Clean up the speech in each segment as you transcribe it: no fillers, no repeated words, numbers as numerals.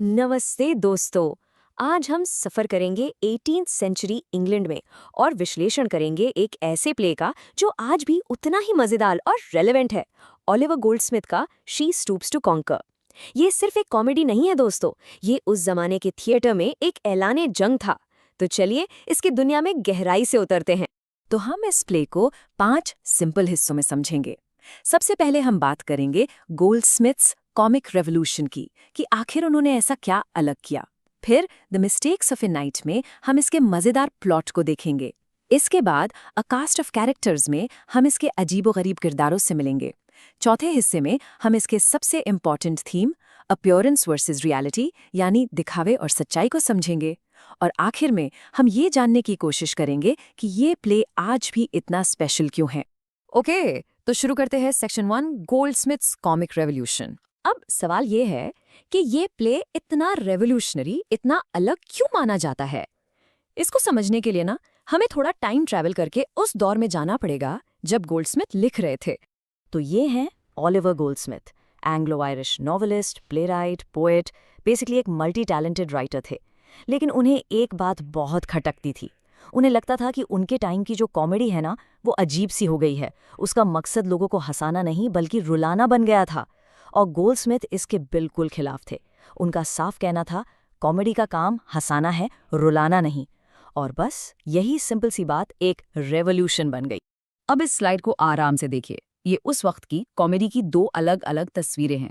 नमस्ते दोस्तों। आज हम सफर करेंगे 18th सेंचुरी इंग्लैंड में और विश्लेषण करेंगे एक ऐसे प्ले का जो आज भी उतना ही मजेदार और रेलेवेंट है। ओलिवर गोल्डस्मिथ का शी स्टूप्स टू कॉन्कर। ये सिर्फ एक कॉमेडी नहीं है दोस्तों, ये उस जमाने के थिएटर में एक ऐलाने जंग था। तो चलिए इसकी दुनिया में गहराई से उतरते हैं। तो हम इस प्ले को 5 सिंपल हिस्सों में समझेंगे। सबसे पहले हम बात करेंगे गोल्डस्मिथ्स कॉमिक रेवोल्यूशन की, कि आखिर उन्होंने ऐसा क्या अलग किया। फिर the mistakes of A night में हम इसके मजेदार प्लॉट को देखेंगे। इसके बाद अ कास्ट ऑफ कैरेक्टर्स में हम इसके अजीबोगरीब किरदारों से मिलेंगे। चौथे हिस्से में हम इसके सबसे important theme appearance versus reality यानी दिखावे और सच्चाई को समझेंगे। और आखिर में हम ये जानने की कोशिश करेंगे कि ये प्ले आज भी इतना स्पेशल क्यों है। ओके, तो शुरू करते हैं सेक्शन 1 गोल्डस्मिथ्स कॉमिक रेवोल्यूशन। अब सवाल ये है कि ये प्ले इतना रेवोल्यूशनरी, इतना अलग क्यों माना जाता है। इसको समझने के लिए ना हमें थोड़ा टाइम ट्रैवल करके उस दौर में जाना पड़ेगा जब गोल्डस्मिथ लिख रहे थे। तो ये हैं Oliver Goldsmith, Anglo Irish novelist, playwright, poet, basically एक मल्टी टैलेंटेड राइटर थे। लेकिन उन्हें एक बात बहुत खटकती थी। उन्हें लगता था कि उनके टाइम की जो कॉमेडी है ना, वो अजीब सी हो गई है। उसका मकसद लोगों को हंसाना नहीं बल्कि रुलाना बन गया था। और गोल्डस्मिथ इसके बिल्कुल खिलाफ थे। उनका साफ कहना था, कॉमेडी का काम हंसाना है, रुलाना नहीं। और बस यही सिंपल सी बात एक रेवोल्यूशन बन गई। अब इस स्लाइड को आराम से देखिए। ये उस वक्त की कॉमेडी की 2 अलग अलग तस्वीरें हैं।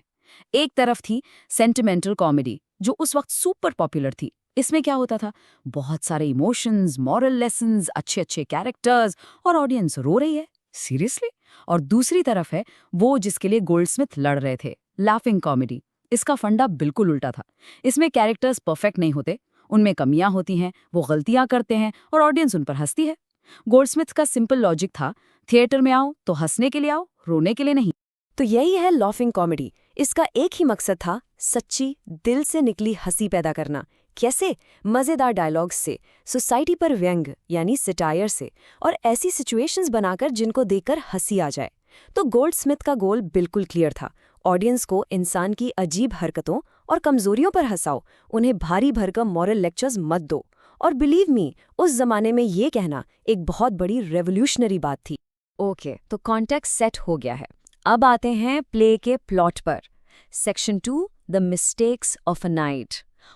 एक तरफ थी सेंटिमेंटल कॉमेडी जो उस वक्त सुपर पॉपुलर थी। इसमें क्या होता था, बहुत सारे इमोशंस, मॉरल लेसन्स, अच्छे अच्छे कैरेक्टर्स और ऑडियंस रो रही है, सीरियसली। और दूसरी तरफ है वो जिसके लिए गोल्डस्मिथ लड़ रहे थे, लाफिंग कॉमेडी। इसका फंडा बिल्कुल उल्टा था। इसमें कैरेक्टर्स परफेक्ट नहीं होते, उनमें कमियां होती हैं, वो गलतियां करते हैं और ऑडियंस उन पर हंसती है। गोल्डस्मिथ का सिंपल लॉजिक था, थिएटर में आओ तो हंसने के लिए आओ, रोने के लिए नहीं। तो यही है लाफिंग कॉमेडी। इसका एक ही मकसद था, सच्ची दिल से निकली हंसी पैदा करना। कैसे? मजेदार डायलॉग्स से, सोसाइटी पर व्यंग यानी सिटायर से, और ऐसी सिचुएशंस बनाकर जिनको देखकर हंसी आ जाए। तो गोल्डस्मिथ का गोल बिल्कुल क्लियर था, ऑडियंस को इंसान की अजीब हरकतों और कमजोरियों पर हंसाओ, उन्हें भारी भरकम मॉरल लेक्चर्स मत दो। और बिलीव मी, उस जमाने में ये कहना एक बहुत बड़ी रेवोल्यूशनरी बात थी। ओके, तो कॉन्टेक्स्ट सेट हो गया है। अब आते हैं प्ले के प्लॉट पर। Section 2 the mistakes of a night.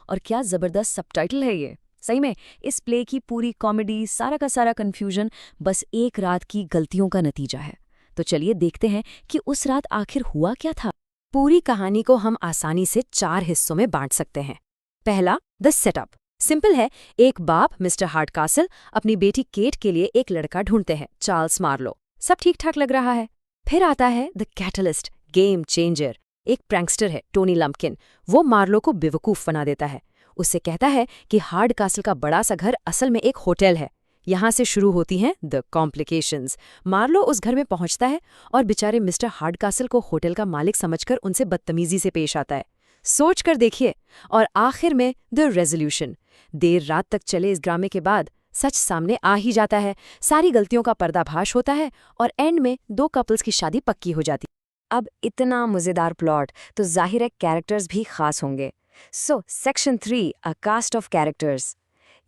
और क्या जबरदस्त सबटाइटल है ये। सही में इस प्ले की पूरी कॉमेडी, सारा का सारा कंफ्यूजन बस एक रात की गलतियों का नतीजा है। तो चलिए देखते हैं कि उस रात आखिर हुआ क्या था। पूरी कहानी को हम आसानी से 4 हिस्सों में बांट सकते हैं। पहला, द सेटअप। सिंपल है, एक बाप मिस्टर हार्डकासल अपनी बेटी केट के लिए एक लड़का ढूंढते हैं, चार्ल्स मार्लो। सब ठीक ठाक लग रहा है। फिर आता है द कैटलिस्ट, गेम चेंजर। एक प्रैंकस्टर है, टोनी लम्पकिन। वो मार्लो को बेवकूफ बना देता है। उससे कहता है कि हार्डकासल का बड़ा सा घर असल में एक होटल है। यहाँ से शुरू होती हैं द कॉम्प्लिकेशंस। मार्लो उस घर में पहुंचता है और बेचारे मिस्टर हार्डकासल को होटल का मालिक समझकर उनसे बदतमीजी से पेश आता है। सोच कर देखिए। और आखिर में द रेजोल्यूशन। देर रात तक चले इस ड्रामे के बाद सच सामने आ ही जाता है, सारी गलतियों का पर्दाफाश होता है और एंड में 2 कपल्स की शादी पक्की हो जाती। अब इतना मजेदार प्लॉट, तो जाहिर है कैरेक्टर्स भी खास होंगे। So section 3 a cast of characters.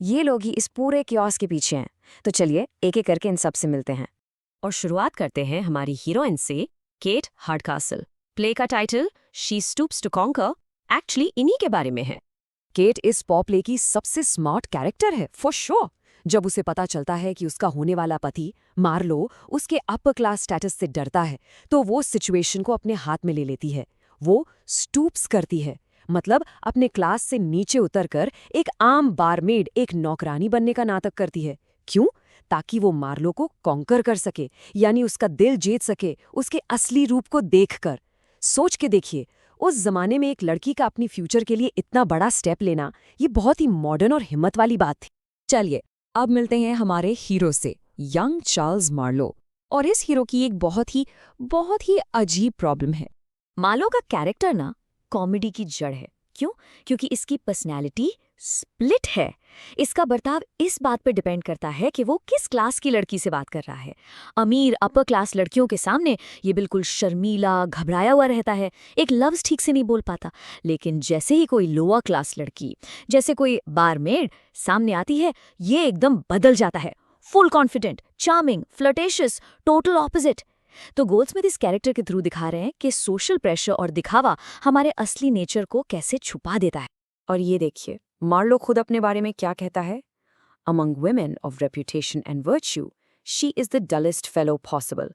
ये लोग ही इस पूरे क्योस के पीछे हैं। तो चलिए एक एक करके इन सब से मिलते हैं और शुरुआत करते हैं हमारी हीरोइन से, केट हार्डकासल। प्ले का title she stoops to conquer actually इन्हीं के बारे में है। केट इस पॉ प्ले की सबसे स्मार्ट कैरेक्टर है फॉर श्योर। जब उसे पता चलता है कि उसका होने वाला पति मार्लो उसके अपर क्लास स्टेटस से डरता है, तो वो सिचुएशन को अपने हाथ में ले लेती है। वो स्टूप्स करती है, मतलब अपने क्लास से नीचे उतरकर एक आम बारमेड, एक नौकरानी बनने का नाटक करती है। क्यों? ताकि वो मार्लो को कॉन्कर कर सके, यानी उसका दिल जीत सके उसके असली रूप को देखकर। सोच के देखिए, उस जमाने में एक लड़की का अपनी फ्यूचर के लिए इतना बड़ा स्टेप लेना, ये बहुत ही मॉडर्न और हिम्मत वाली बात थी। चलिए अब मिलते हैं हमारे हीरो से, यंग चार्ल्स मार्लो। और इस हीरो की एक बहुत ही अजीब प्रॉब्लम है। मार्लो का कैरेक्टर ना कॉमेडी की जड़ है। क्यों? क्योंकि इसकी पर्सनैलिटी स्प्लिट है। इसका बर्ताव इस बात पर डिपेंड करता है कि वो किस क्लास की लड़की से बात कर रहा है। अमीर अपर क्लास लड़कियों के सामने ये बिल्कुल शर्मीला, घबराया हुआ रहता है, एक लफ्ज़ ठीक से नहीं बोल पाता। लेकिन जैसे ही कोई लोअर क्लास लड़की, जैसे कोई बारमेड सामने आती है, ये एकदम बदल जाता है। Full confident, charming, flirtatious, total opposite. तो गोल्डस्मिथ इस कैरेक्टर के थ्रू दिखा रहे हैं कि सोशल प्रेशर और दिखावा हमारे असली नेचर को कैसे छुपा देता है। और ये देखिए, मार्लो खुद अपने बारे में क्या कहता है? Among women of reputation and virtue, she is the dullest fellow possible.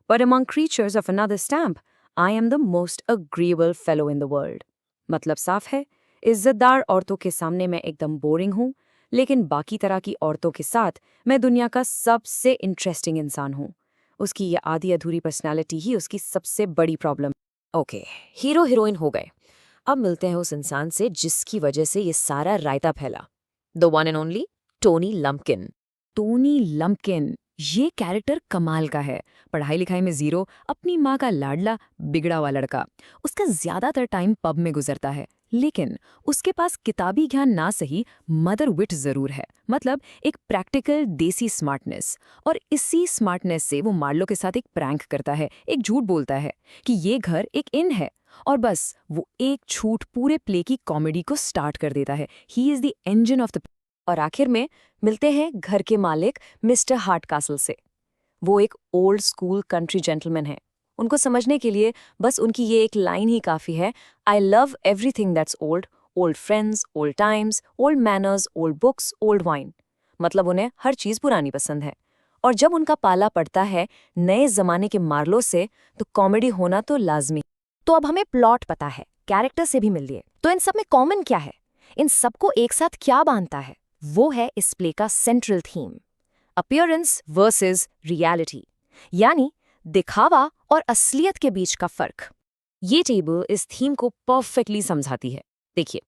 But among creatures of another stamp, I am the most agreeable fellow in the world. मतलब साफ है, इज्जतदार औरतों के सामने मैं एकदम बोरिंग हूँ, लेकिन बाकी तरह की औरतों के साथ मैं दुनिया का सबसे इंटरेस्टिंग इंसान हूँ। उसकी ये आधी अधूरी पर्सनालिटी ही उसकी सबसे बड़ी प्रॉब्लम। ओके, हीरो हीरोइन हो गए। अब मिलते हैं उस इंसान से जिसकी वजह से ये सारा रायता फैला। The one and only Tony Lumpkin. Tony Lumpkin, ये कैरेक्टर कमाल का है। पढ़ाई लिखाई में जीरो, अपनी माँ का लाडला, बिगड़ा हुआ लड़का। उसका ज्यादातर टाइम पब में गुजरता है, लेकिन उसके पास किताबी ज्ञान ना सही, मदर विट जरूर है। मतलब एक प्रैक्टिकल देसी स्मार्टनेस। और इसी स्मार्टनेस से वो मार्लो के साथ एक प्रैंक करता है, एक झूठ बोलता है कि ये घर एक इन है। और बस वो एक झूठ पूरे प्ले की कॉमेडी को स्टार्ट कर देता है। He is the engine of the. और आखिर में मिलते हैं घर के मालिक मिस्टर हार्डकासल से। वो एक ओल्ड स्कूल कंट्री जेंटलमैन है। उनको समझने के लिए बस उनकी ये एक लाइन ही काफ़ी है, I love everything that's old, old friends, old times, old manners, old books, old wine. मतलब उन्हें हर चीज़ पुरानी पसंद है। और जब उनका पाला पड़ता है नए ज़माने के मार्लो से, तो कॉमेडी होना तो लाजमी। तो अब हमें प्लॉट पता है, कैरेक्टर से भी मिल लिए, तो इन सब में कॉमन क्या है? इन सबको एक साथ क्या बांधता है? वो है इस प्ले का central theme, appearance versus reality, यानी दिखावा और असलियत के बीच का फर्क। ये टेबल इस थीम को परफेक्टली समझाती है। देखिए,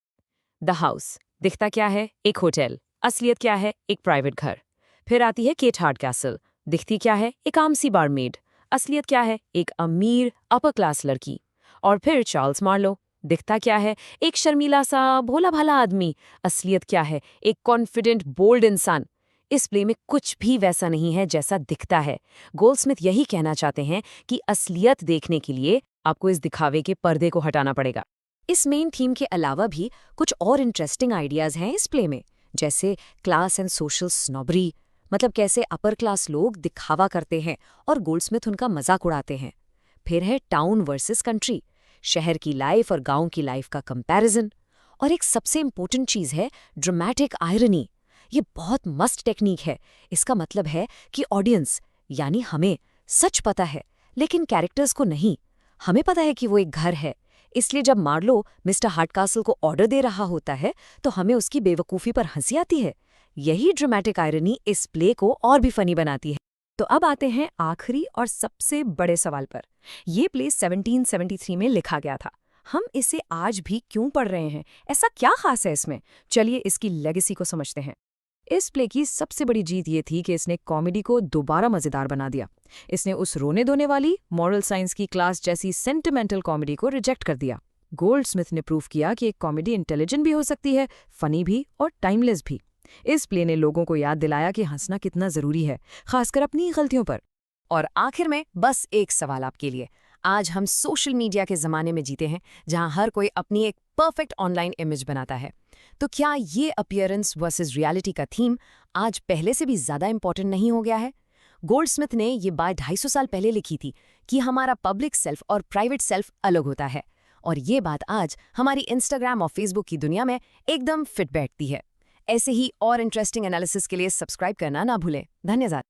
द हाउस दिखता क्या है? एक होटल। असलियत क्या है? एक प्राइवेट घर। फिर आती है केट हार्डकासल, दिखती क्या है? एक आम सी बारमेड। असलियत क्या है? एक अमीर अपर क्लास लड़की। और फिर चार्ल्स मार्लो, दिखता क्या है? एक शर्मीला सा भोला भाला आदमी। असलियत क्या है? एक कॉन्फिडेंट बोल्ड इंसान। इस प्ले में कुछ भी वैसा नहीं है जैसा दिखता है। गोल्डस्मिथ यही कहना चाहते हैं कि असलियत देखने के लिए आपको इस दिखावे के पर्दे को हटाना पड़ेगा। इस मेन थीम के अलावा भी कुछ और इंटरेस्टिंग आइडियाज हैं इस प्ले में, जैसे क्लास एंड सोशल स्नॉबरी, मतलब कैसे अपर क्लास लोग दिखावा करते हैं और गोल्डस्मिथ उनका मजाक उड़ाते हैं। फिर है टाउन वर्सेस कंट्री, शहर की लाइफ और गांव की लाइफ का कंपैरिजन। और एक सबसे इंपॉर्टेंट चीज है ड्रामेटिक आयरनी। ये बहुत मस्त टेक्निक है। इसका मतलब है कि ऑडियंस यानी हमें सच पता है, लेकिन कैरेक्टर्स को नहीं। हमें पता है कि वो एक घर है, इसलिए जब मार्लो मिस्टर हार्डकासल को ऑर्डर दे रहा होता है तो हमें उसकी बेवकूफ़ी पर हंसी आती है। यही ड्रामेटिक आयरनी इस प्ले को और भी फनी बनाती है। तो अब आते हैं आखिरी और सबसे बड़े सवाल पर। ये प्ले 1773 में लिखा गया था। हम इसे आज भी क्यों पढ़ रहे हैं? ऐसा क्या खास है इसमें? चलिए इसकी लेगेसी को समझते हैं। इस प्ले की सबसे बड़ी जीत ये थी कि इसने कॉमेडी को दोबारा मजेदार बना दिया। इसने उस रोने धोने वाली मॉरल साइंस की क्लास जैसी सेंटिमेंटल कॉमेडी को रिजेक्ट कर दिया। गोल्डस्मिथ ने प्रूव किया कि एक कॉमेडी इंटेलिजेंट भी हो सकती है, फनी भी और टाइमलेस भी। इस प्ले ने लोगों को याद दिलाया कि हंसना कितना जरूरी है, खासकर अपनी गलतियों पर। और आखिर में बस एक सवाल आपके लिए। आज हम सोशल मीडिया के ज़माने में जीते हैं, जहां हर कोई अपनी एक परफेक्ट ऑनलाइन इमेज बनाता है। तो क्या ये अपीयरेंस वर्सेस रियलिटी का थीम आज पहले से भी ज़्यादा इंपॉर्टेंट नहीं हो गया है? गोल्डस्मिथ ने ये बात 250 साल पहले लिखी थी कि हमारा पब्लिक सेल्फ और प्राइवेट सेल्फ अलग होता है। और ये बात आज हमारी इंस्टाग्राम और फेसबुक की दुनिया में एकदम फिट बैठती है। ऐसे ही और इंटरेस्टिंग एनालिसिस के लिए सब्सक्राइब करना ना भूलें। धन्यवाद।